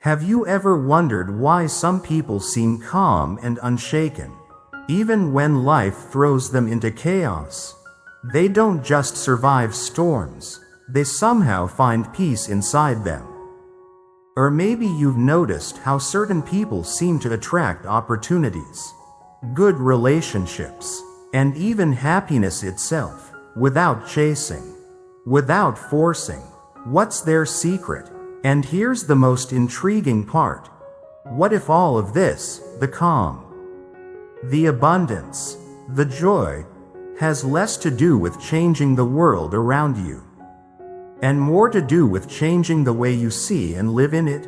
Have you ever wondered why some people seem calm and unshaken, even when life throws them into chaos? They don't just survive storms, they somehow find peace inside them. Or maybe you've noticed how certain people seem to attract opportunities, good relationships, and even happiness itself, without chasing, without forcing. What's their secret? And here's the most intriguing part. What if all of this, the calm, the abundance, the joy, has less to do with changing the world around you, and more to do with changing the way you see and live in it?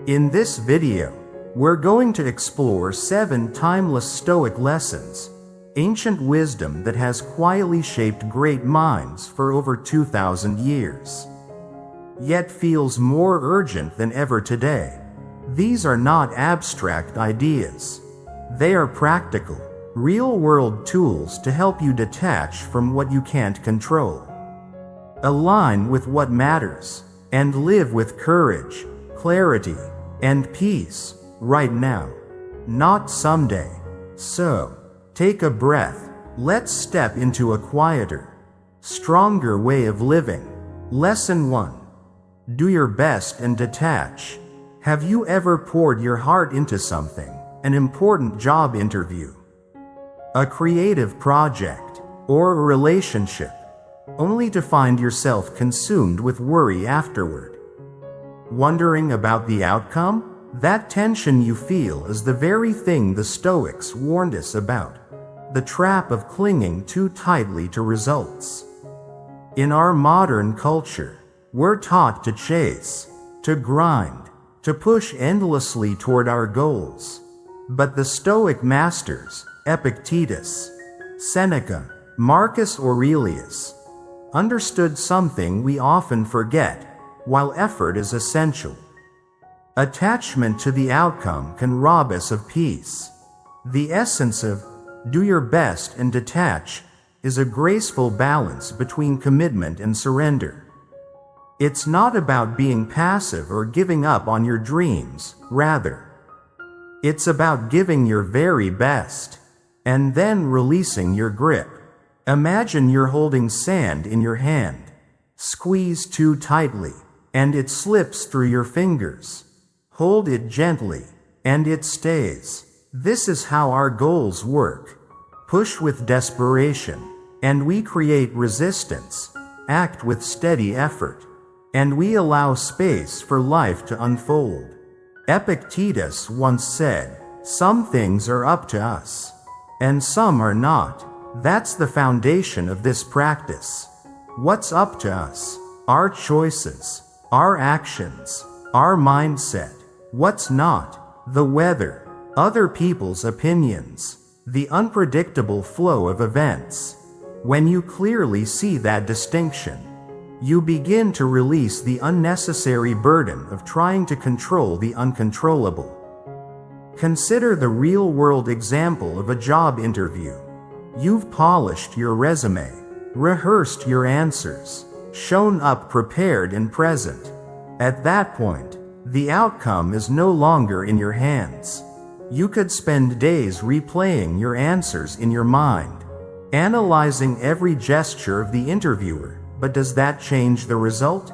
In this video, we're going to explore 7 timeless Stoic lessons, ancient wisdom that has quietly shaped great minds for over 2,000 years, yet feels more urgent than ever today. These are not abstract ideas. They are practical, real-world tools to help you detach from what you can't control, align with what matters, and live with courage, clarity, and peace, right now, not someday. So, take a breath. Let's step into a quieter, stronger way of living. Lesson 1. Do your best and detach. Have you ever poured your heart into something, an important job interview, a creative project, or a relationship, only to find yourself consumed with worry afterward? Wondering about the outcome? That tension you feel is the very thing the Stoics warned us about, the trap of clinging too tightly to results. In our modern culture, we're taught to chase, to grind, to push endlessly toward our goals. But the Stoic masters, Epictetus, Seneca, Marcus Aurelius, understood something we often forget. While effort is essential, attachment to the outcome can rob us of peace. The essence of do your best and detach is a graceful balance between commitment and surrender. It's not about being passive or giving up on your dreams, rather, it's about giving your very best, and then releasing your grip. Imagine you're holding sand in your hand. Squeeze too tightly, and it slips through your fingers. Hold it gently, and it stays. This is how our goals work. Push with desperation, and we create resistance. Act with steady effort, and we allow space for life to unfold. Epictetus once said, "Some things are up to us, and some are not." That's the foundation of this practice. What's up to us? Our choices, our actions, our mindset. What's not? The weather, other people's opinions, the unpredictable flow of events. When you clearly see that distinction, you begin to release the unnecessary burden of trying to control the uncontrollable. Consider the real-world example of a job interview. You've polished your resume, rehearsed your answers, shown up prepared and present. At that point, the outcome is no longer in your hands. You could spend days replaying your answers in your mind, analyzing every gesture of the interviewer. But does that change the result?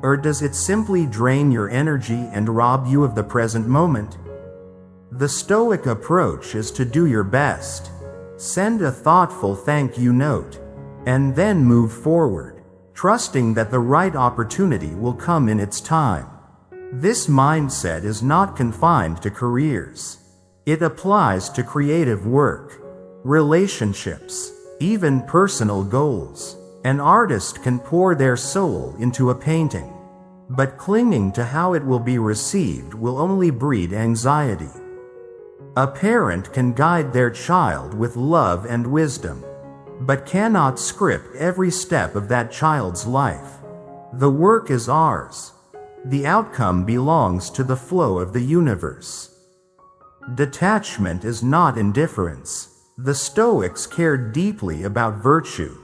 Or does it simply drain your energy and rob you of the present moment? The Stoic approach is to do your best, send a thoughtful thank you note, and then move forward, trusting that the right opportunity will come in its time. This mindset is not confined to careers. It applies to creative work, relationships, even personal goals. An artist can pour their soul into a painting, but clinging to how it will be received will only breed anxiety. A parent can guide their child with love and wisdom, but cannot script every step of that child's life. The work is ours. The outcome belongs to the flow of the universe. Detachment is not indifference. The Stoics cared deeply about virtue,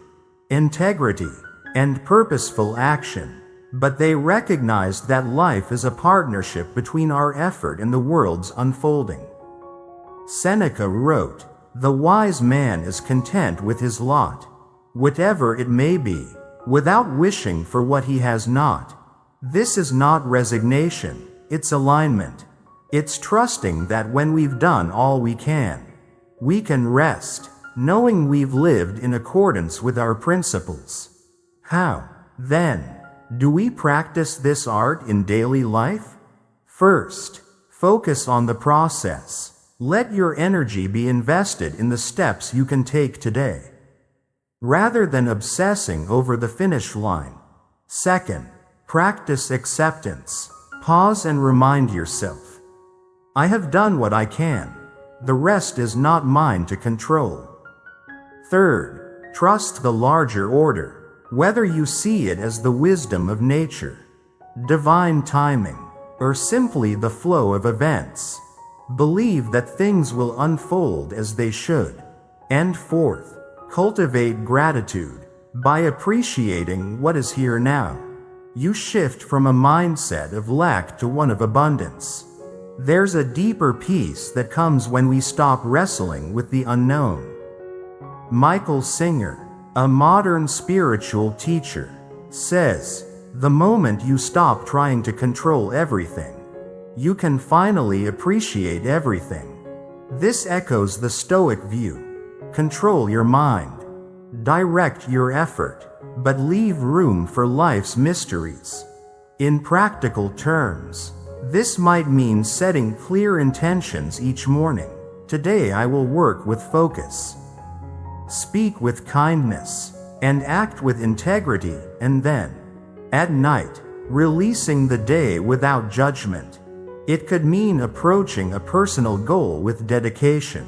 integrity, and purposeful action. but they recognized that life is a partnership between our effort and the world's unfolding. Seneca wrote, "The wise man is content with his lot, whatever it may be, without wishing for what he has not." This is not resignation, it's alignment. It's trusting that when we've done all we can rest, knowing we've lived in accordance with our principles. How, then, do we practice this art in daily life? First, focus on the process. Let your energy be invested in the steps you can take today, rather than obsessing over the finish line. Second, practice acceptance. Pause and remind yourself, I have done what I can. The rest is not mine to control. Third, trust the larger order, whether you see it as the wisdom of nature, divine timing, or simply the flow of events. Believe that things will unfold as they should. And fourth, cultivate gratitude. By appreciating what is here now, you shift from a mindset of lack to one of abundance. There's a deeper peace that comes when we stop wrestling with the unknown. Michael Singer, a modern spiritual teacher, says, "The moment you stop trying to control everything, you can finally appreciate everything." This echoes the Stoic view. Control your mind, direct your effort, but leave room for life's mysteries. In practical terms, this might mean setting clear intentions each morning. Today I will work with focus, speak with kindness, and act with integrity, and then, at night, releasing the day without judgment. It could mean approaching a personal goal with dedication,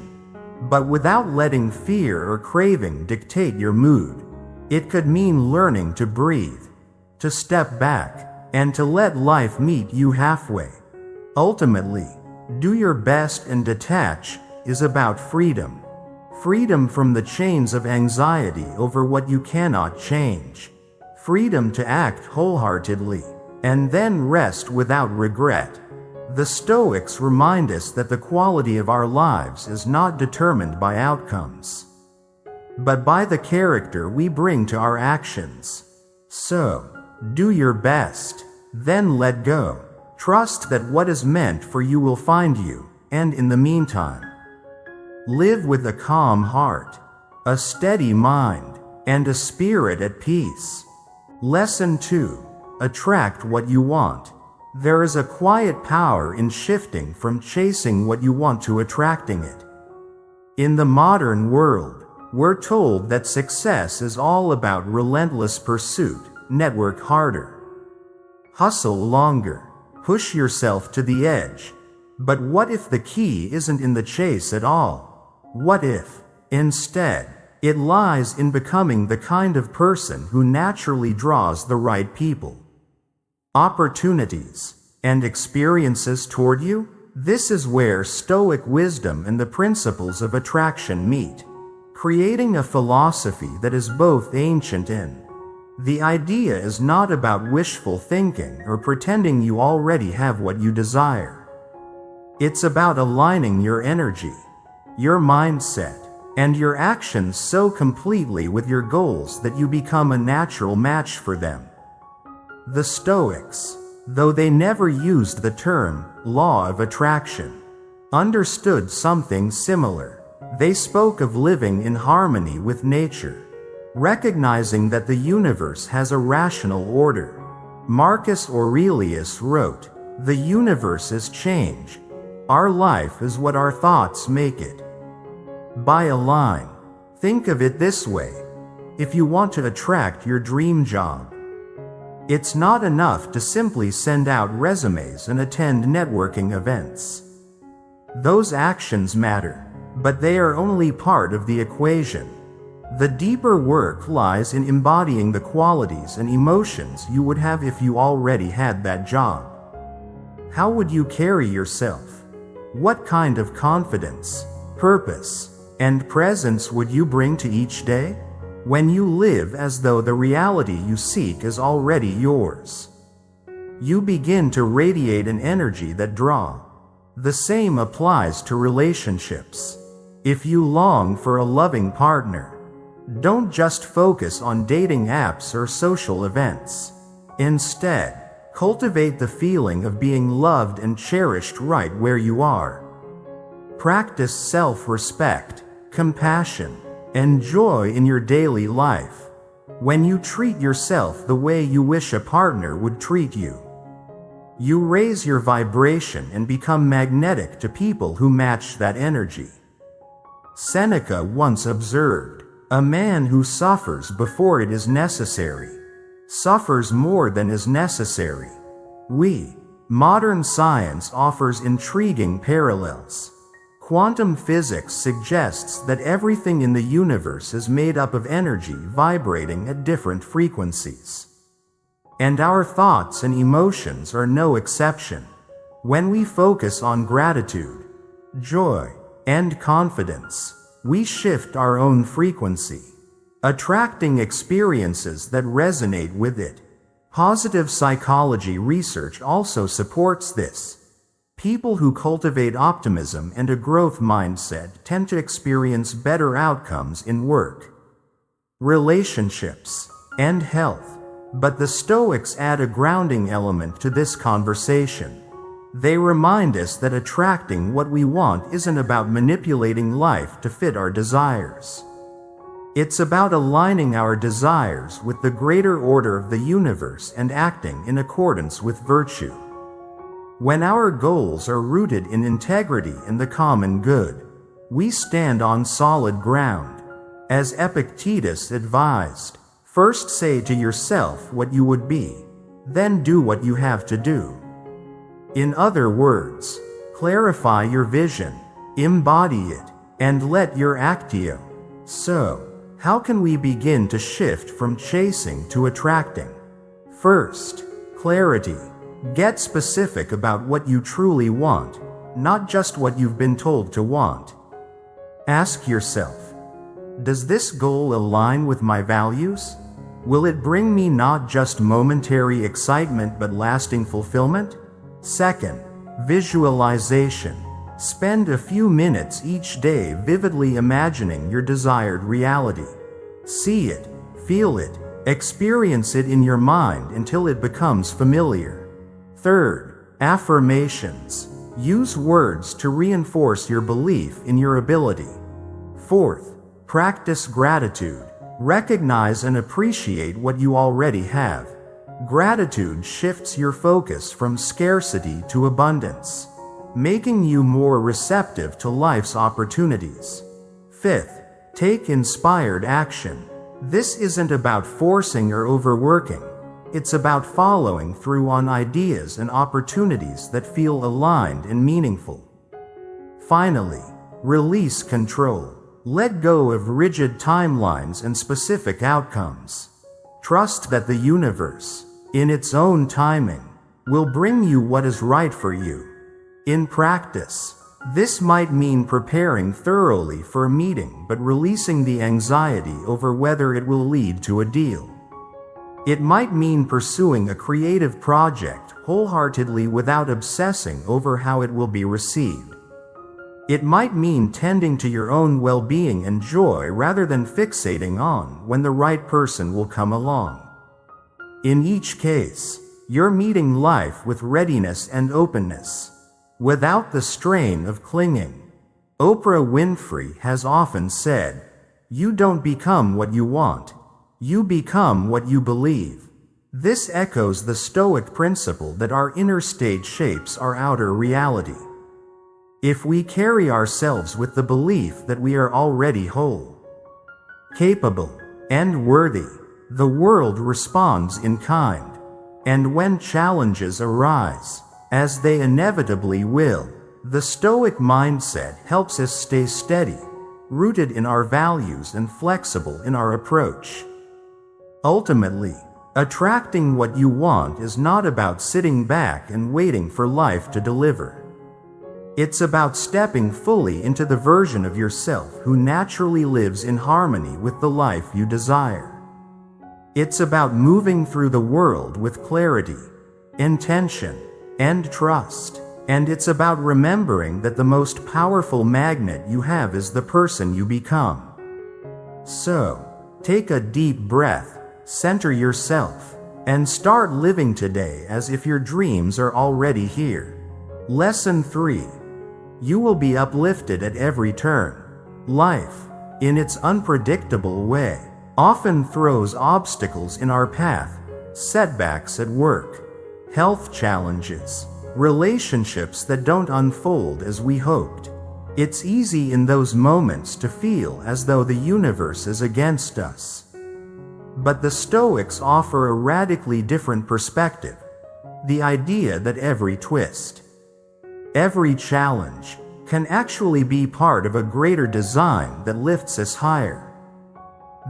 but without letting fear or craving dictate your mood. It could mean learning to breathe, to step back, and to let life meet you halfway. Ultimately, do your best and detach is about freedom. Freedom from the chains of anxiety over what you cannot change. Freedom to act wholeheartedly, and then rest without regret. The Stoics remind us that the quality of our lives is not determined by outcomes, but by the character we bring to our actions. So, do your best, then let go. Trust that what is meant for you will find you, and in the meantime, live with a calm heart, a steady mind, and a spirit at peace. Lesson 2. Attract what you want. There is a quiet power in shifting from chasing what you want to attracting it. In the modern world, we're told that success is all about relentless pursuit, network harder, hustle longer, push yourself to the edge. But what if the key isn't in the chase at all? What if, instead, it lies in becoming the kind of person who naturally draws the right people, opportunities, and experiences toward you? This is where Stoic wisdom and the principles of attraction meet, creating a philosophy that is both ancient and the idea is not about wishful thinking or pretending you already have what you desire. It's about aligning your energy, your mindset, and your actions so completely with your goals that you become a natural match for them. The Stoics, though they never used the term law of attraction, understood something similar. They spoke of living in harmony with nature, recognizing that the universe has a rational order. Marcus Aurelius wrote, "The universe is change. Our life is what our thoughts make it." By a line, think of it this way. If you want to attract your dream job, it's not enough to simply send out resumes and attend networking events. Those actions matter, but they are only part of the equation. The deeper work lies in embodying the qualities and emotions you would have if you already had that job. How would you carry yourself? What kind of confidence, purpose, and presence would you bring to each day? When you live as though the reality you seek is already yours, You begin to radiate an energy that draws. The same applies to relationships. If you long for a loving partner, don't just focus on dating apps or social events. Instead, cultivate the feeling of being loved and cherished right where you are. Practice self-respect, compassion, and joy in your daily life. When you treat yourself the way you wish a partner would treat you, you raise your vibration and become magnetic to people who match that energy. Seneca once observed, "A man who suffers before it is necessary suffers more than is necessary." Modern science offers intriguing parallels. Quantum physics suggests that everything in the universe is made up of energy vibrating at different frequencies. And our thoughts and emotions are no exception. When we focus on gratitude, joy, and confidence, we shift our own frequency, attracting experiences that resonate with it. Positive psychology research also supports this. People who cultivate optimism and a growth mindset tend to experience better outcomes in work, relationships, and health. But the Stoics add a grounding element to this conversation. They remind us that attracting what we want isn't about manipulating life to fit our desires. It's about aligning our desires with the greater order of the universe and acting in accordance with virtue. When our goals are rooted in integrity and the common good, we stand on solid ground. As Epictetus advised, first say to yourself what you would be, then do what you have to do. In other words, clarify your vision, embody it, and let your actio. So, how can we begin to shift from chasing to attracting? First, clarity. Get specific about what you truly want, not just what you've been told to want. Ask yourself, does this goal align with my values? Will it bring me not just momentary excitement but lasting fulfillment? Second, visualization. Spend a few minutes each day vividly imagining your desired reality. See it, feel it, experience it in your mind until it becomes familiar. Third, affirmations. Use words to reinforce your belief in your ability. Fourth, practice gratitude. Recognize and appreciate what you already have. Gratitude shifts your focus from scarcity to abundance, making you more receptive to life's opportunities. Fifth, take inspired action. This isn't about forcing or overworking. It's about following through on ideas and opportunities that feel aligned and meaningful. Finally, release control. Let go of rigid timelines and specific outcomes. Trust that the universe, in its own timing, will bring you what is right for you. In practice, this might mean preparing thoroughly for a meeting but releasing the anxiety over whether it will lead to a deal. It might mean pursuing a creative project wholeheartedly without obsessing over how it will be received. It might mean tending to your own well-being and joy rather than fixating on when the right person will come along. In each case, you're meeting life with readiness and openness, without the strain of clinging. Oprah Winfrey has often said, "You don't become what you want. You become what you believe." This echoes the Stoic principle that our inner state shapes our outer reality. If we carry ourselves with the belief that we are already whole, capable, and worthy, the world responds in kind. And when challenges arise, as they inevitably will, the Stoic mindset helps us stay steady, rooted in our values and flexible in our approach. Ultimately, attracting what you want is not about sitting back and waiting for life to deliver. It's about stepping fully into the version of yourself who naturally lives in harmony with the life you desire. It's about moving through the world with clarity, intention, and trust. And it's about remembering that the most powerful magnet you have is the person you become. So, take a deep breath, center yourself, and start living today as if your dreams are already here. Lesson 3. You will be uplifted at every turn. Life, in its unpredictable way, often throws obstacles in our path: setbacks at work, health challenges, relationships that don't unfold as we hoped. It's easy in those moments to feel as though the universe is against us. But the Stoics offer a radically different perspective: the idea that every twist, every challenge, can actually be part of a greater design that lifts us higher.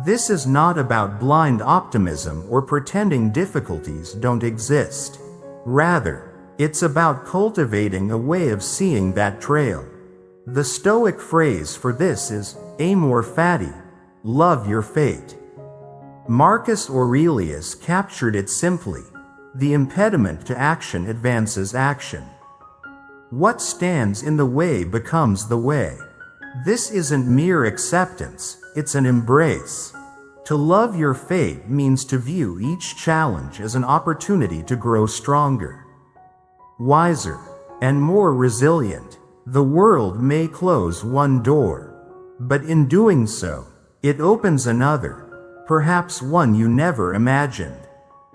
This is not about blind optimism or pretending difficulties don't exist. Rather, it's about cultivating a way of seeing that trail. The Stoic phrase for this is amor fati, love your fate. Marcus Aurelius captured it simply: the impediment to action advances action. What stands in the way becomes the way. This isn't mere acceptance, it's an embrace. To love your fate means to view each challenge as an opportunity to grow stronger, wiser, and more resilient. The world may close one door, but in doing so, it opens another, perhaps one you never imagined.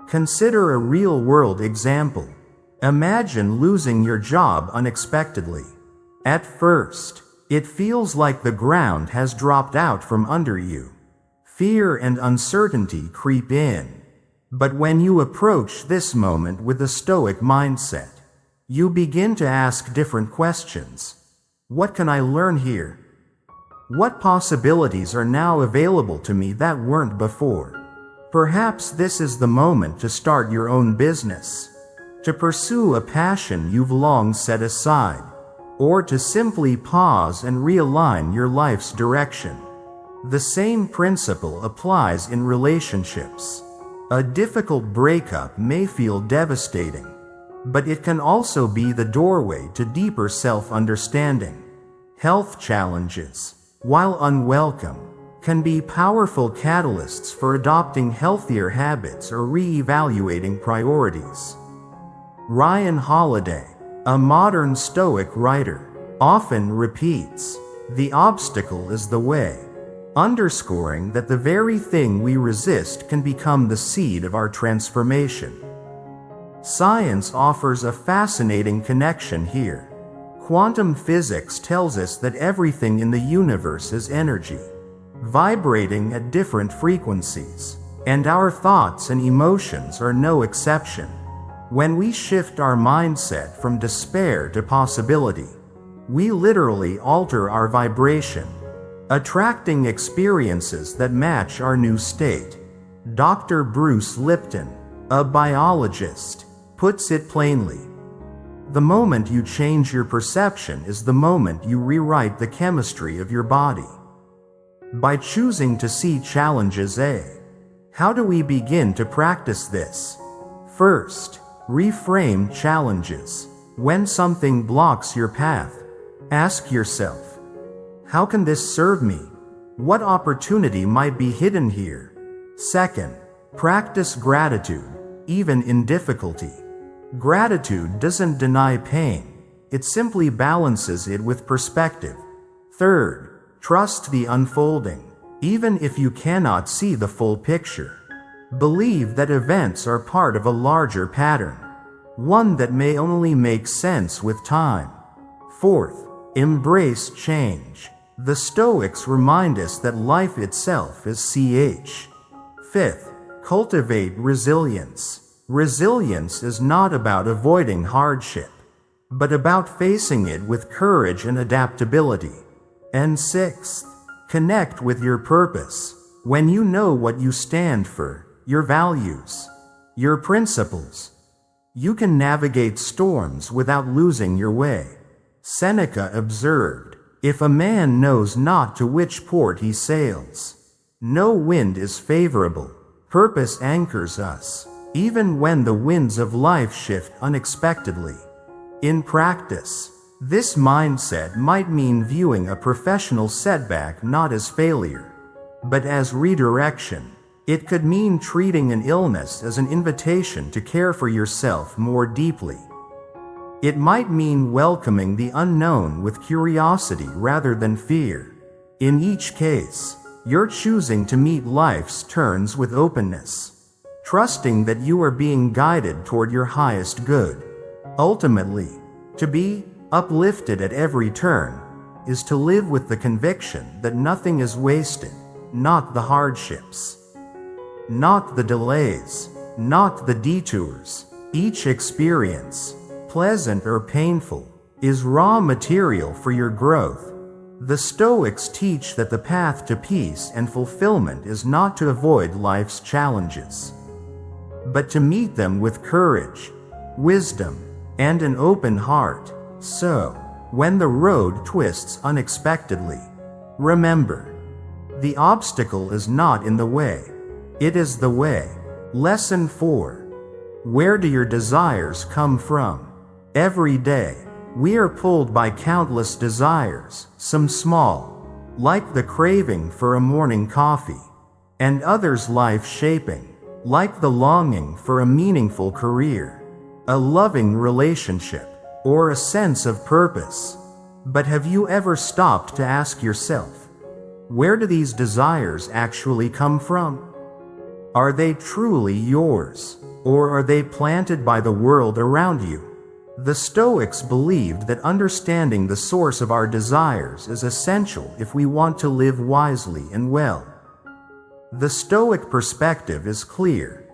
Consider a real-world example. Imagine losing your job unexpectedly. At first, it feels like the ground has dropped out from under you. Fear and uncertainty creep in. But when you approach this moment with a Stoic mindset, you begin to ask different questions. What can I learn here? What possibilities are now available to me that weren't before? Perhaps this is the moment to start your own business, to pursue a passion you've long set aside, or to simply pause and realign your life's direction. The same principle applies in relationships. A difficult breakup may feel devastating, but it can also be the doorway to deeper self-understanding. Health challenges, while unwelcome, can be powerful catalysts for adopting healthier habits or re-evaluating priorities. Ryan Holiday, a modern Stoic writer, often repeats, "The obstacle is the way," underscoring that the very thing we resist can become the seed of our transformation. Science offers a fascinating connection here. Quantum physics tells us that everything in the universe is energy, vibrating at different frequencies, and our thoughts and emotions are no exception. When we shift our mindset from despair to possibility, we literally alter our vibration, attracting experiences that match our new state. Dr. Bruce Lipton, a biologist, puts it plainly: the moment you change your perception is the moment you rewrite the chemistry of your body. By choosing to see challenges how do we begin to practice this? First, reframe challenges. When something blocks your path, ask yourself, how can this serve me? What opportunity might be hidden here? Second, practice gratitude, even in difficulty. Gratitude doesn't deny pain, it simply balances it with perspective. Third, trust the unfolding, even if you cannot see the full picture. Believe that events are part of a larger pattern, one that may only make sense with time. Fourth, embrace change. The Stoics remind us that life itself is change. Fifth, cultivate resilience. Resilience is not about avoiding hardship, but about facing it with courage and adaptability. And sixth, connect with your purpose. When you know what you stand for, your values, your principles, you can navigate storms without losing your way. Seneca observed, "If a man knows not to which port he sails, no wind is favorable." Purpose anchors us, even when the winds of life shift unexpectedly. In practice, this mindset might mean viewing a professional setback not as failure, but as redirection. It could mean treating an illness as an invitation to care for yourself more deeply. It might mean welcoming the unknown with curiosity rather than fear. In each case, you're choosing to meet life's turns with openness, trusting that you are being guided toward your highest good. Ultimately, to be uplifted at every turn is to live with the conviction that nothing is wasted, not the hardships, not the delays, not the detours. Each experience, pleasant or painful, is raw material for your growth. The Stoics teach that the path to peace and fulfillment is not to avoid life's challenges, but to meet them with courage, wisdom, and an open heart. So, when the road twists unexpectedly, remember, the obstacle is not in the way, it is the way. Lesson 4. Where do your desires come from? Every day, we are pulled by countless desires, some small, like the craving for a morning coffee, and others life-shaping, like the longing for a meaningful career, a loving relationship, or a sense of purpose. But have you ever stopped to ask yourself, where do these desires actually come from? Are they truly yours, or are they planted by the world around you? The Stoics believed that understanding the source of our desires is essential if we want to live wisely and well. The Stoic perspective is clear.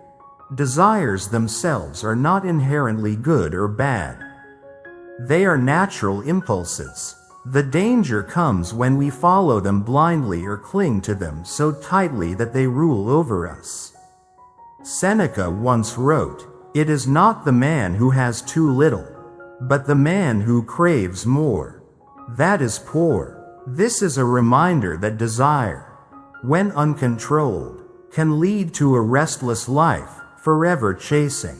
Desires themselves are not inherently good or bad. They are natural impulses. The danger comes when we follow them blindly or cling to them so tightly that they rule over us. Seneca once wrote, "It is not the man who has too little, but the man who craves more that is poor." This is a reminder that desire, when uncontrolled, can lead to a restless life, forever chasing,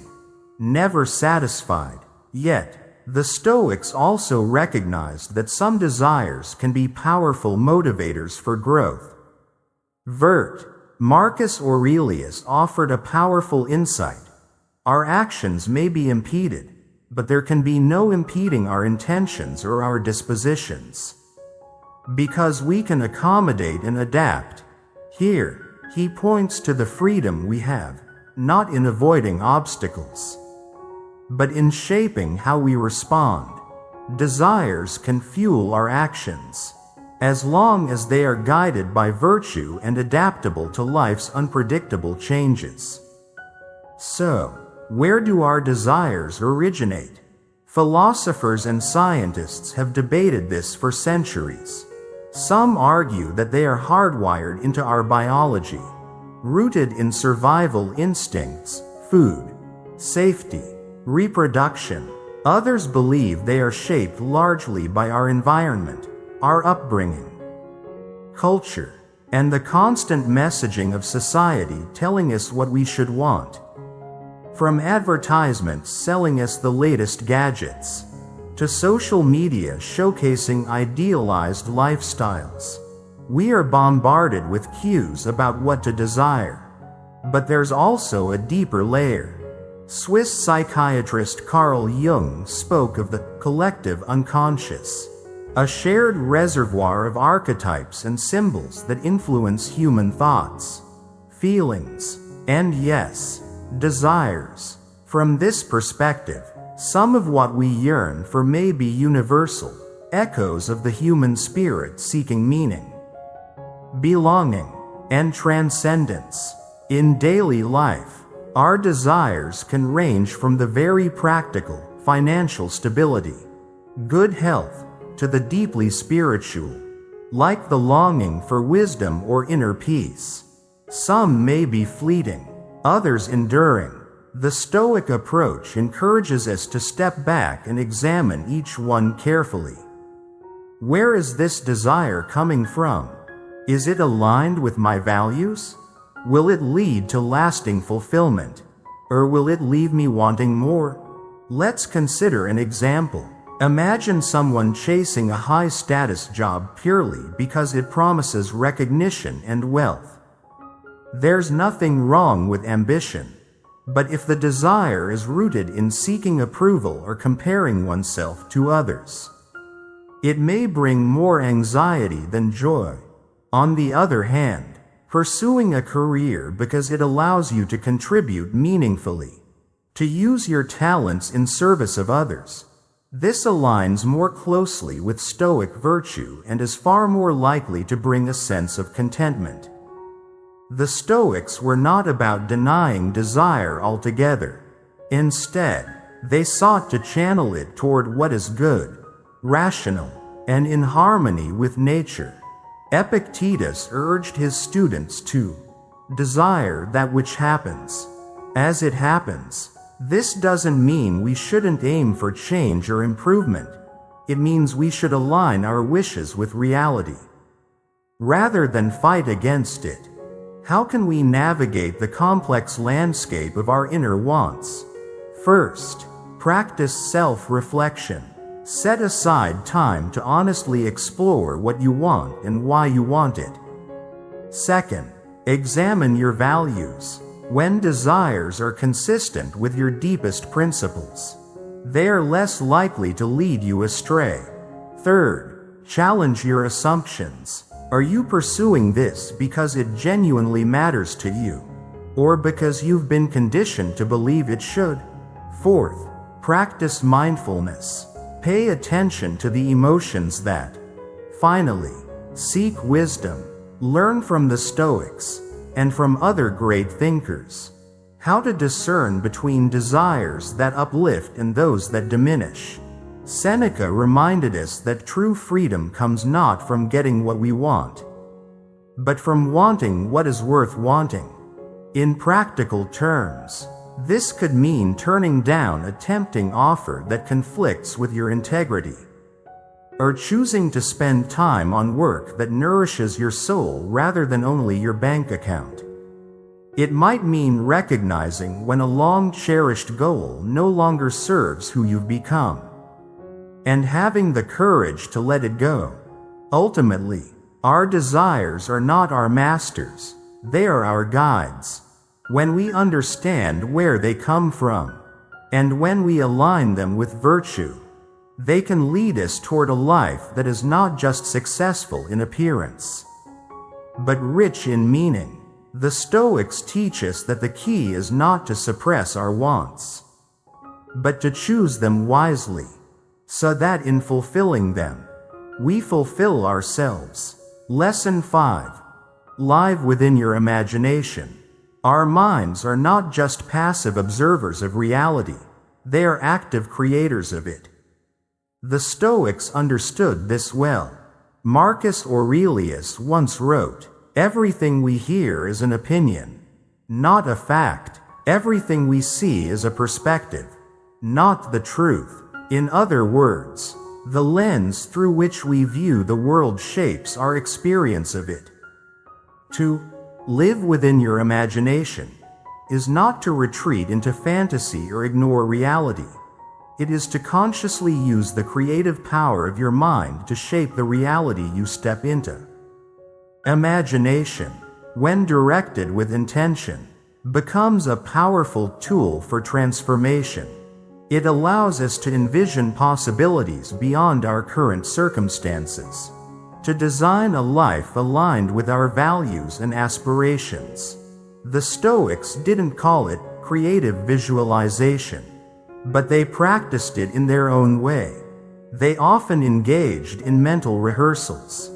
never satisfied. Yet, the Stoics also recognized that some desires can be powerful motivators for growth. Marcus Aurelius offered a powerful insight. Our actions may be impeded, but there can be no impeding our intentions or our dispositions, because we can accommodate and adapt. Here, he points to the freedom we have, not in avoiding obstacles, but in shaping how we respond. Desires can fuel our actions, as long as they are guided by virtue and adaptable to life's unpredictable changes. So, where do our desires originate? Philosophers and scientists have debated this for centuries. Some argue that they are hardwired into our biology, rooted in survival instincts, food, safety, reproduction. Others believe they are shaped largely by our environment, our upbringing, culture, and the constant messaging of society telling us what we should want. From advertisements selling us the latest gadgets, to social media showcasing idealized lifestyles, we are bombarded with cues about what to desire. But there's also a deeper layer. Swiss psychiatrist Carl Jung spoke of the collective unconscious, a shared reservoir of archetypes and symbols that influence human thoughts, feelings, and yes, desires. From this perspective, some of what we yearn for may be universal, echoes of the human spirit seeking meaning, belonging, and transcendence. In daily life, our desires can range from the very practical, financial stability, good health, to the deeply spiritual, like the longing for wisdom or inner peace. Some may be fleeting, others enduring. The Stoic approach encourages us to step back and examine each one carefully. Where is this desire coming from? Is it aligned with my values? Will it lead to lasting fulfillment? Or will it leave me wanting more? Let's consider an example. Imagine someone chasing a high-status job purely because it promises recognition and wealth. There's nothing wrong with ambition. But if the desire is rooted in seeking approval or comparing oneself to others, it may bring more anxiety than joy. On the other hand, pursuing a career because it allows you to contribute meaningfully, to use your talents in service of others, this aligns more closely with Stoic virtue and is far more likely to bring a sense of contentment. The Stoics were not about denying desire altogether. Instead, they sought to channel it toward what is good, rational, and in harmony with nature. Epictetus urged his students to desire that which happens, as it happens. This doesn't mean we shouldn't aim for change or improvement. It means we should align our wishes with reality, rather than fight against it. How can we navigate the complex landscape of our inner wants? First, practice self-reflection. Set aside time to honestly explore what you want and why you want it. Second, examine your values. When desires are consistent with your deepest principles, they are less likely to lead you astray. Third, challenge your assumptions. Are you pursuing this because it genuinely matters to you, or because you've been conditioned to believe it should? Fourth, practice mindfulness. Pay attention to the emotions that. Finally, seek wisdom. Learn from the Stoics and from other great thinkers how to discern between desires that uplift and those that diminish. Seneca reminded us that true freedom comes not from getting what we want, but from wanting what is worth wanting. In practical terms, this could mean turning down a tempting offer that conflicts with your integrity, or choosing to spend time on work that nourishes your soul rather than only your bank account. It might mean recognizing when a long-cherished goal no longer serves who you've become, and having the courage to let it go. Ultimately, our desires are not our masters, they are our guides. When we understand where they come from, and when we align them with virtue, they can lead us toward a life that is not just successful in appearance, but rich in meaning. The Stoics teach us that the key is not to suppress our wants, but to choose them wisely, so that in fulfilling them, we fulfill ourselves. Lesson 5. Live within your imagination. Our minds are not just passive observers of reality, they are active creators of it. The Stoics understood this well. Marcus Aurelius once wrote, "Everything we hear is an opinion, not a fact. Everything we see is a perspective, not the truth." In other words, the lens through which we view the world shapes our experience of it. To live within your imagination is not to retreat into fantasy or ignore reality. It is to consciously use the creative power of your mind to shape the reality you step into. Imagination, when directed with intention, becomes a powerful tool for transformation. It allows us to envision possibilities beyond our current circumstances, to design a life aligned with our values and aspirations. The Stoics didn't call it creative visualization, but they practiced it in their own way. They often engaged in mental rehearsals,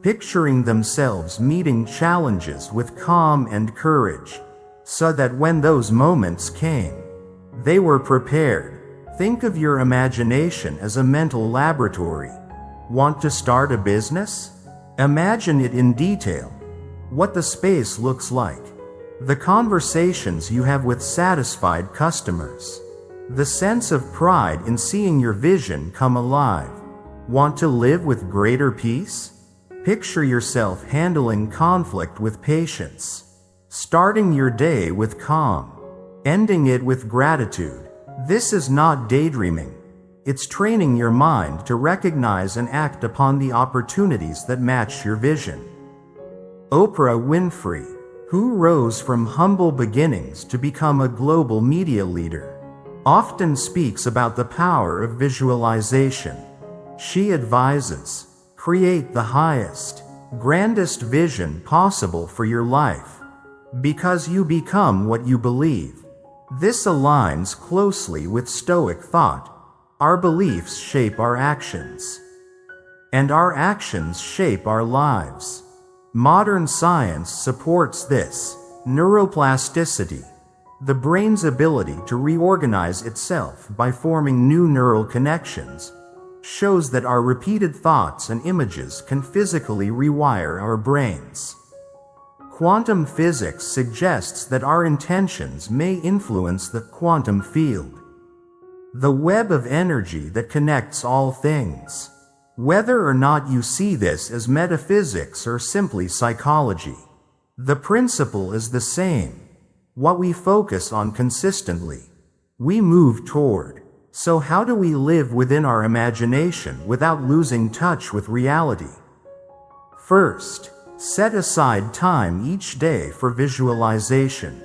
picturing themselves meeting challenges with calm and courage, so that when those moments came, they were prepared. Think of your imagination as a mental laboratory. Want to start a business? Imagine it in detail. What the space looks like, the conversations you have with satisfied customers, the sense of pride in seeing your vision come alive. Want to live with greater peace? Picture yourself handling conflict with patience, starting your day with calm, ending it with gratitude. This is not daydreaming. It's training your mind to recognize and act upon the opportunities that match your vision. Oprah Winfrey, who rose from humble beginnings to become a global media leader, often speaks about the power of visualization. She advises, create the highest, grandest vision possible for your life, because you become what you believe. This aligns closely with Stoic thought. Our beliefs shape our actions, and our actions shape our lives. Modern science supports this. Neuroplasticity, the brain's ability to reorganize itself by forming new neural connections, shows that our repeated thoughts and images can physically rewire our brains. Quantum physics suggests that our intentions may influence the quantum field, the web of energy that connects all things. Whether or not you see this as metaphysics or simply psychology, the principle is the same. What we focus on consistently, we move toward. So how do we live within our imagination without losing touch with reality? First, set aside time each day for visualization.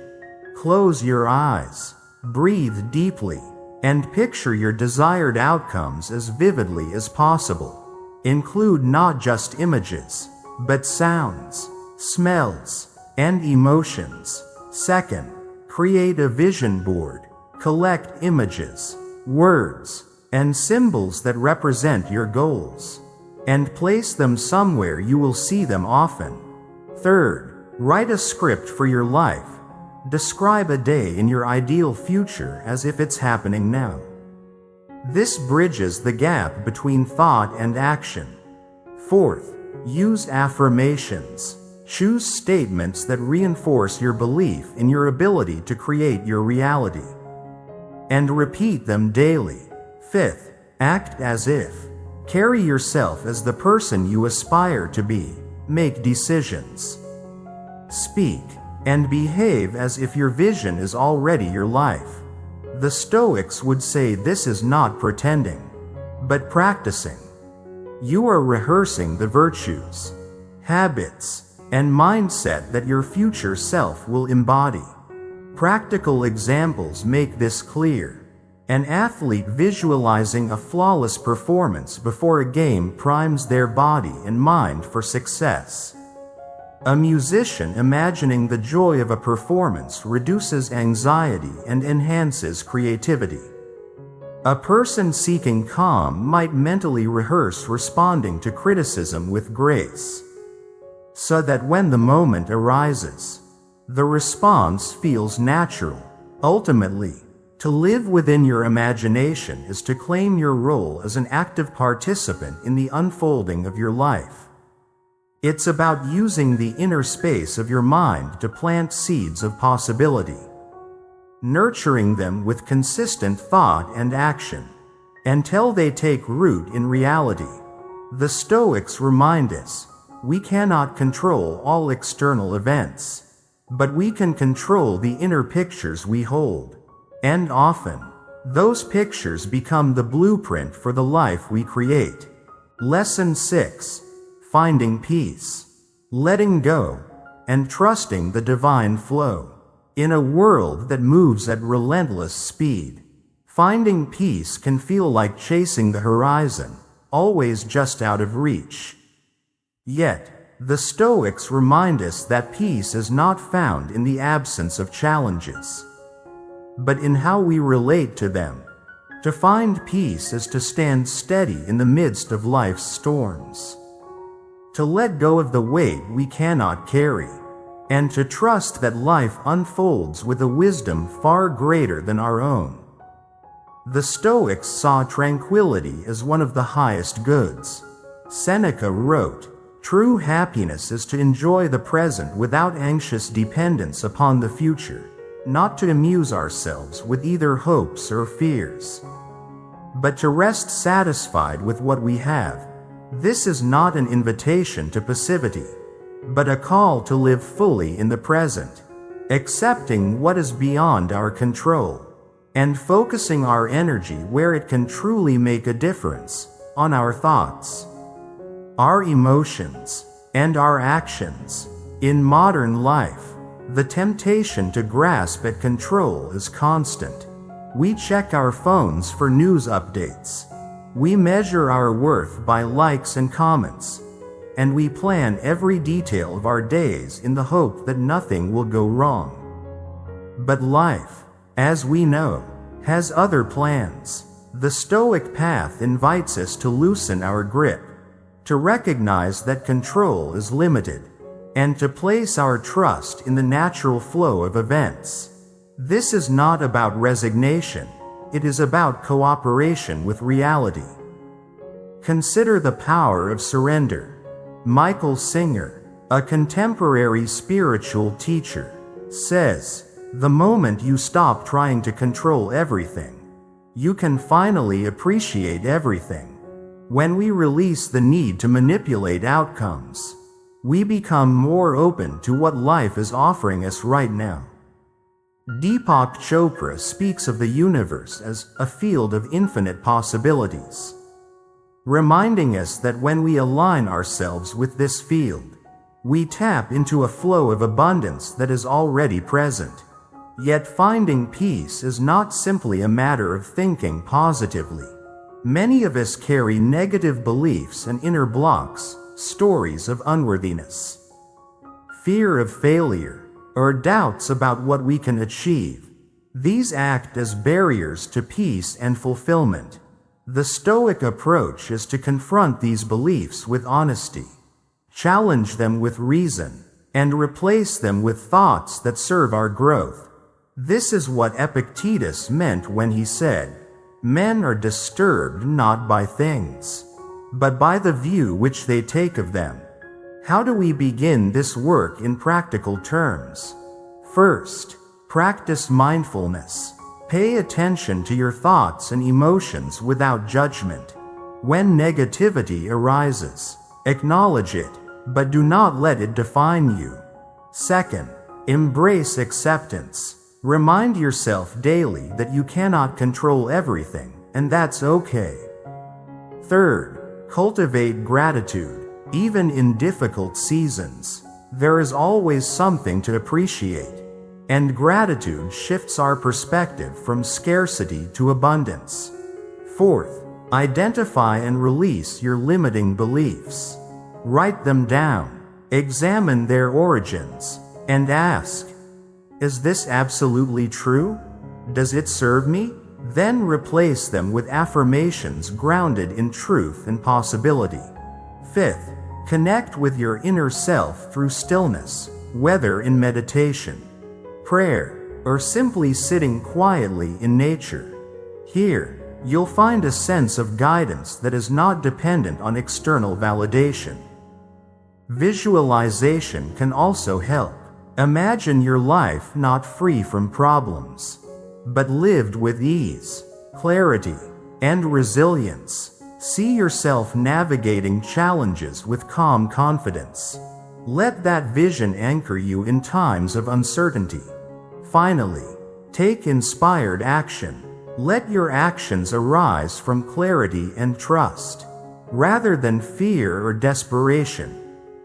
Close your eyes, breathe deeply, and picture your desired outcomes as vividly as possible. Include not just images, but sounds, smells, and emotions. Second, create a vision board. Collect images, words, and symbols that represent your goals, and place them somewhere you will see them often. Third, write a script for your life. Describe a day in your ideal future as if it's happening now. This bridges the gap between thought and action. Fourth, use affirmations. Choose statements that reinforce your belief in your ability to create your reality, and repeat them daily. Fifth, act as if. Carry yourself as the person you aspire to be. Make decisions, speak, and behave as if your vision is already your life. The Stoics would say this is not pretending, but practicing. You are rehearsing the virtues, habits, and mindset that your future self will embody. Practical examples make this clear. An athlete visualizing a flawless performance before a game primes their body and mind for success. A musician imagining the joy of a performance reduces anxiety and enhances creativity. A person seeking calm might mentally rehearse responding to criticism with grace, so that when the moment arises, the response feels natural. Ultimately, to live within your imagination is to claim your role as an active participant in the unfolding of your life. It's about using the inner space of your mind to plant seeds of possibility, nurturing them with consistent thought and action, until they take root in reality. The Stoics remind us, we cannot control all external events, but we can control the inner pictures we hold. And often, those pictures become the blueprint for the life we create. Lesson 6. Finding peace. Letting go, and trusting the divine flow. In a world that moves at relentless speed, finding peace can feel like chasing the horizon, always just out of reach. Yet, the Stoics remind us that peace is not found in the absence of challenges, but in how we relate to them. To find peace is to stand steady in the midst of life's storms, to let go of the weight we cannot carry, and to trust that life unfolds with a wisdom far greater than our own. The Stoics saw tranquility as one of the highest goods. Seneca wrote, "True happiness is to enjoy the present without anxious dependence upon the future, not to amuse ourselves with either hopes or fears, but to rest satisfied with what we have." This is not an invitation to passivity, but a call to live fully in the present. accepting what is beyond our control, and focusing our energy where it can truly make a difference, on our thoughts, our emotions, and our actions. In modern life, the temptation to grasp at control is constant. We check our phones for news updates. We measure our worth by likes and comments. And we plan every detail of our days in the hope that nothing will go wrong. But life, as we know, has other plans. The Stoic path invites us to loosen our grip, to recognize that control is limited, and to place our trust in the natural flow of events. This is not about resignation, it is about cooperation with reality. Consider the power of surrender. Michael Singer, a contemporary spiritual teacher, says, "The moment you stop trying to control everything, you can finally appreciate everything. When we release the need to manipulate outcomes, we become more open to what life is offering us right now." Deepak Chopra speaks of the universe as a field of infinite possibilities, reminding us that when we align ourselves with this field, we tap into a flow of abundance that is already present. Yet finding peace is not simply a matter of thinking positively. Many of us carry negative beliefs and inner blocks, stories of unworthiness, fear of failure, or doubts about what we can achieve. These act as barriers to peace and fulfillment. The Stoic approach is to confront these beliefs with honesty, challenge them with reason, and replace them with thoughts that serve our growth. This is what Epictetus meant when he said, "Men are disturbed not by things, but by the view which they take of them." How do we begin this work in practical terms? First, practice mindfulness. Pay attention to your thoughts and emotions without judgment. When negativity arises, acknowledge it, but do not let it define you. Second, embrace acceptance. Remind yourself daily that you cannot control everything, and that's okay. Third, cultivate gratitude. Even in difficult seasons, there is always something to appreciate. And gratitude shifts our perspective from scarcity to abundance. Fourth, identify and release your limiting beliefs. Write them down, examine their origins, and ask, "Is this absolutely true? Does it serve me?" Then replace them with affirmations grounded in truth and possibility. Fifth, connect with your inner self through stillness, whether in meditation, prayer, or simply sitting quietly in nature. Here, you'll find a sense of guidance that is not dependent on external validation. Visualization can also help. Imagine your life not free from problems, but lived with ease, clarity, and resilience. See yourself navigating challenges with calm confidence. Let that vision anchor you in times of uncertainty. Finally, take inspired action. Let your actions arise from clarity and trust, rather than fear or desperation.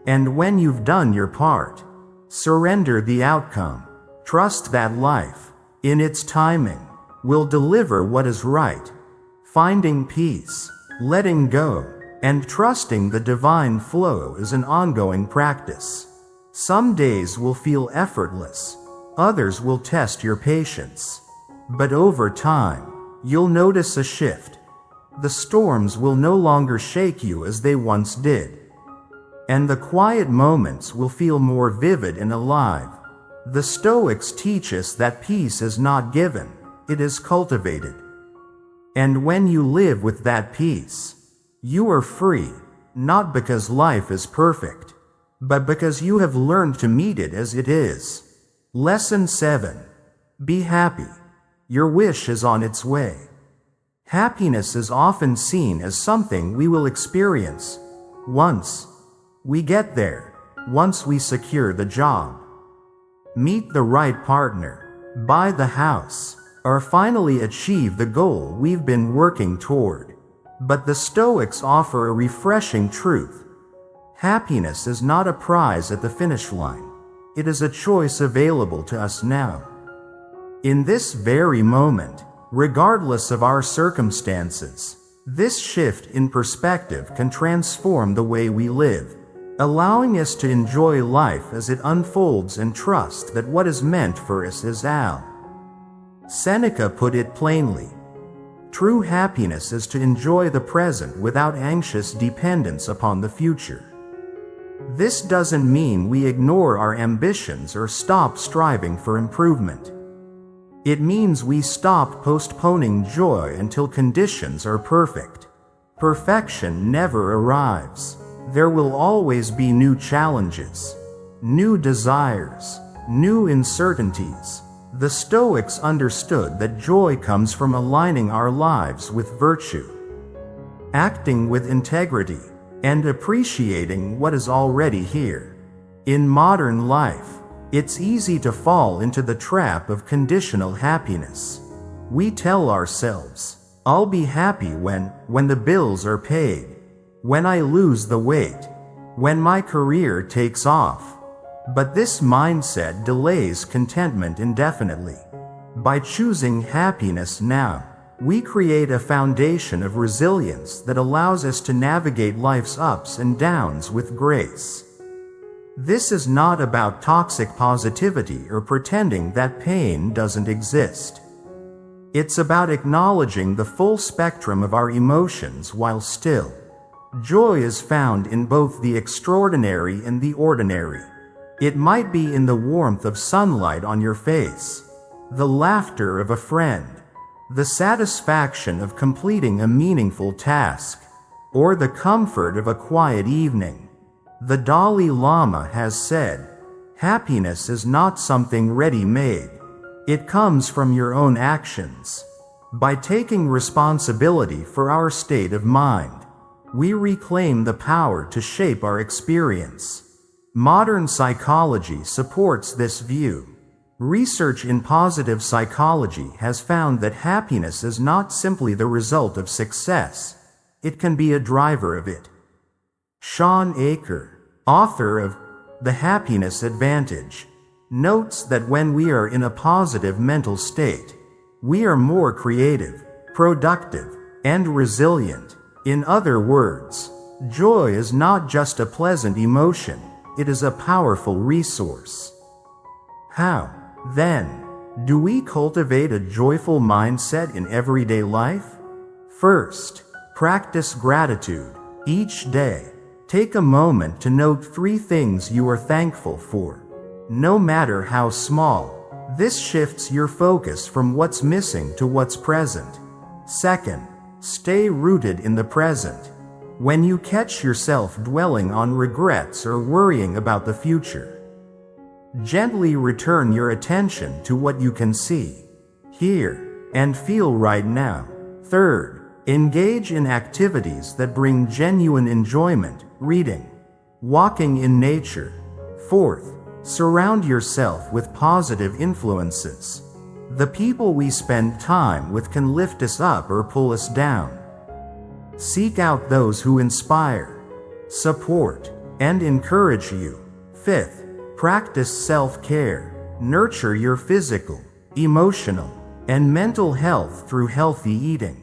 And when you've done your part, surrender the outcome. Trust that life, in its timing, will deliver what is right. Finding peace, letting go, and trusting the divine flow is an ongoing practice. Some days will feel effortless, others will test your patience. But over time, you'll notice a shift. The storms will no longer shake you as they once did. And the quiet moments will feel more vivid and alive. The Stoics teach us that peace is not given, it is cultivated. And when you live with that peace, you are free, not because life is perfect, but because you have learned to meet it as it is. Lesson 7. Be happy. Your wish is on its way. Happiness is often seen as something we will experience once we get there, once we secure the job, meet the right partner, buy the house, or finally achieve the goal we've been working toward. But the Stoics offer a refreshing truth. Happiness is not a prize at the finish line. It is a choice available to us now. In this very moment, regardless of our circumstances, this shift in perspective can transform the way we live, allowing us to enjoy life as it unfolds and trust that what is meant for us is ours. Seneca put it plainly. True happiness is to enjoy the present without anxious dependence upon the future. This doesn't mean we ignore our ambitions or stop striving for improvement. It means we stop postponing joy until conditions are perfect. Perfection never arrives. There will always be new challenges, new desires, new uncertainties. The Stoics understood that joy comes from aligning our lives with virtue, acting with integrity, and appreciating what is already here. In modern life, it's easy to fall into the trap of conditional happiness. We tell ourselves, I'll be happy when the bills are paid, when I lose the weight, when my career takes off. But this mindset delays contentment indefinitely. By choosing happiness now, we create a foundation of resilience that allows us to navigate life's ups and downs with grace. This is not about toxic positivity or pretending that pain doesn't exist. It's about acknowledging the full spectrum of our emotions while still. Joy is found in both the extraordinary and the ordinary. It might be in the warmth of sunlight on your face, the laughter of a friend, the satisfaction of completing a meaningful task, or the comfort of a quiet evening. The Dalai Lama has said, happiness is not something ready-made. It comes from your own actions. By taking responsibility for our state of mind, we reclaim the power to shape our experience. Modern psychology supports this view. Research in positive psychology has found that happiness is not simply the result of success. It can be a driver of it. Sean Aker, author of The Happiness Advantage, notes that when we are in a positive mental state, we are more creative, productive, and resilient. In other words, joy is not just a pleasant emotion, it is a powerful resource. How, then, do we cultivate a joyful mindset in everyday life? First, practice gratitude. Each day, take a moment to note 3 things you are thankful for. No matter how small, this shifts your focus from what's missing to what's present. Second, stay rooted in the present. When you catch yourself dwelling on regrets or worrying about the future, gently return your attention to what you can see, hear, and feel right now. Third, engage in activities that bring genuine enjoyment, reading, walking in nature. Fourth, surround yourself with positive influences. The people we spend time with can lift us up or pull us down. Seek out those who inspire, support, and encourage you. Fifth, practice self-care. Nurture your physical, emotional, and mental health through healthy eating,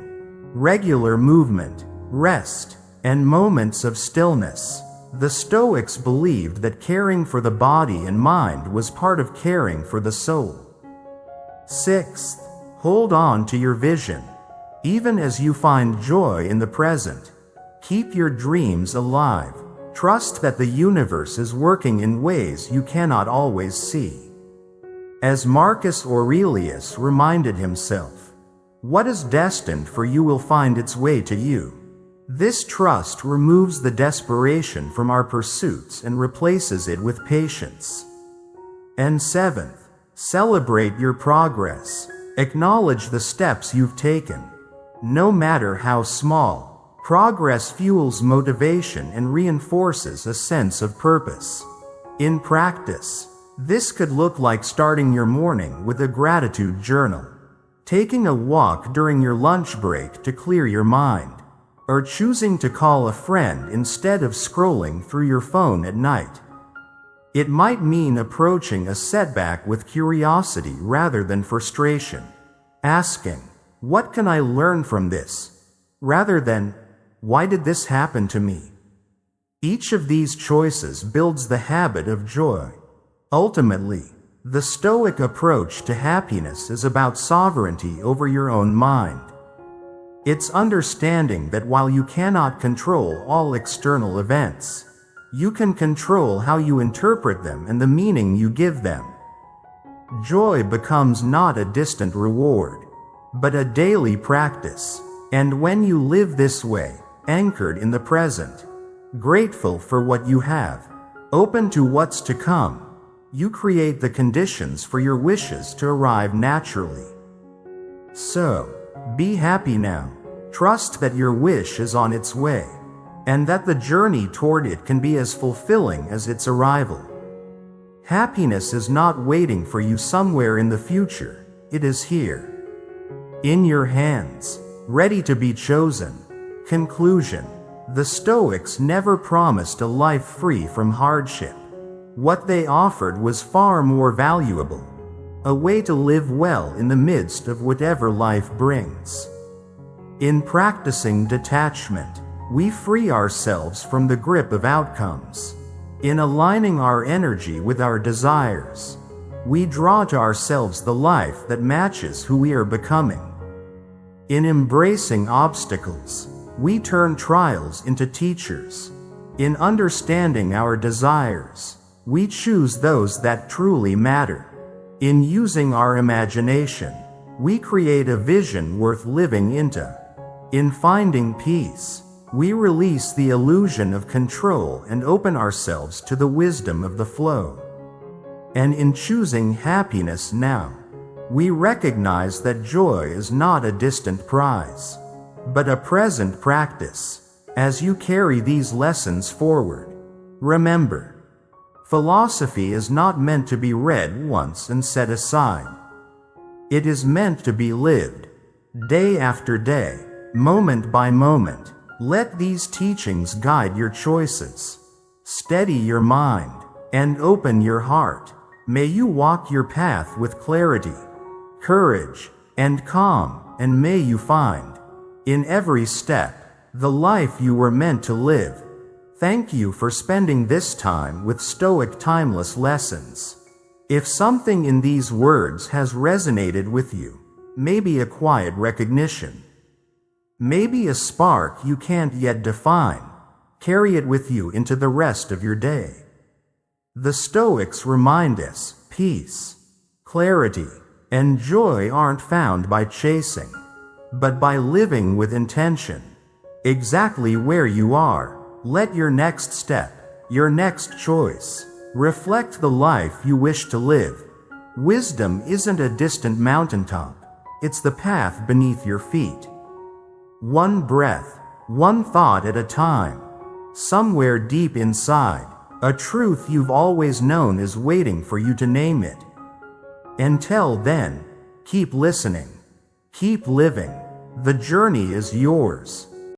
regular movement, rest, and moments of stillness. The Stoics believed that caring for the body and mind was part of caring for the soul. Sixth, hold on to your vision. Even as you find joy in the present, keep your dreams alive. Trust that the universe is working in ways you cannot always see. As Marcus Aurelius reminded himself, what is destined for you will find its way to you. This trust removes the desperation from our pursuits and replaces it with patience. And seventh, celebrate your progress. Acknowledge the steps you've taken. No matter how small, progress fuels motivation and reinforces a sense of purpose. In practice, This could look like starting your morning with a gratitude journal, taking a walk during your lunch break to clear your mind, or choosing to call a friend instead of scrolling through your phone at night. It might mean approaching a setback with curiosity rather than frustration, asking, "What can I learn from this?" rather than, "Why did this happen to me?" Each of these choices builds the habit of joy. Ultimately, the Stoic approach to happiness is about sovereignty over your own mind. It's understanding that while you cannot control all external events, you can control how you interpret them and the meaning you give them. Joy becomes not a distant reward, but a daily practice. And when you live this way, anchored in the present, grateful for what you have, open to what's to come, you create the conditions for your wishes to arrive naturally. So, be happy now. Trust that your wish is on its way, and that the journey toward it can be as fulfilling as its arrival. Happiness is not waiting for you somewhere in the future, it is here. In your hands, ready to be chosen. Conclusion: the Stoics never promised a life free from hardship. What they offered was far more valuable, a way to live well in the midst of whatever life brings. In practicing detachment, we free ourselves from the grip of outcomes. In aligning our energy with our desires, we draw to ourselves the life that matches who we are becoming. In embracing obstacles, we turn trials into teachers. In understanding our desires, we choose those that truly matter. In using our imagination, we create a vision worth living into. In finding peace, we release the illusion of control and open ourselves to the wisdom of the flow. And in choosing happiness now, we recognize that joy is not a distant prize, but a present practice. As you carry these lessons forward, remember, philosophy is not meant to be read once and set aside. It is meant to be lived, day after day, moment by moment. Let these teachings guide your choices. Steady your mind, and open your heart. May you walk your path with clarity, courage, and calm, and may you find, in every step, the life you were meant to live. Thank you for spending this time with Stoic Timeless Lessons. If something in these words has resonated with you, maybe a quiet recognition, maybe a spark you can't yet define, carry it with you into the rest of your day. The Stoics remind us, peace, clarity, and joy aren't found by chasing, but by living with intention. Exactly where you are, let your next step, your next choice, reflect the life you wish to live. Wisdom isn't a distant mountaintop, it's the path beneath your feet. One breath, one thought at a time. Somewhere deep inside, a truth you've always known is waiting for you to name it. Until then, keep listening, keep living. The journey is yours.